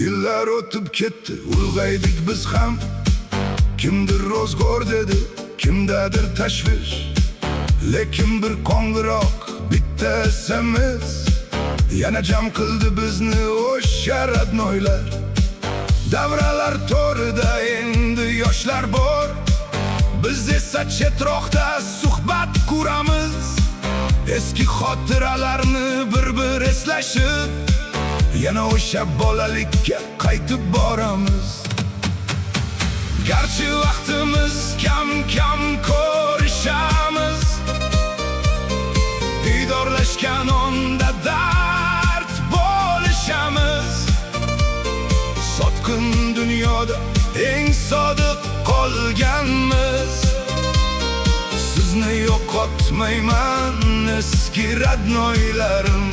Yillar o'tib ketdi, ulg'aydik biz ham. Kimdir ro'zg'or dedi, kimdadir tashvish. Lekin bir qo'ng'iroq, bitta SMS yana jam qildi bizni o'sha radnoylar. Davralar to'rida endi yoshlar bor, biz esa chetroqda suhbat quramiz. Eski xotiralarni bir eslashib, yana o'sha bolalikka qaytib boramiz. Garchi vaqtimiz kam ko'rishamiz, diydorlashgan onda dard bo'lishamiz. Sotqin dunyoda eng sodiq qolganmiz. Sizni yo'qotmayman eski radnoylarim.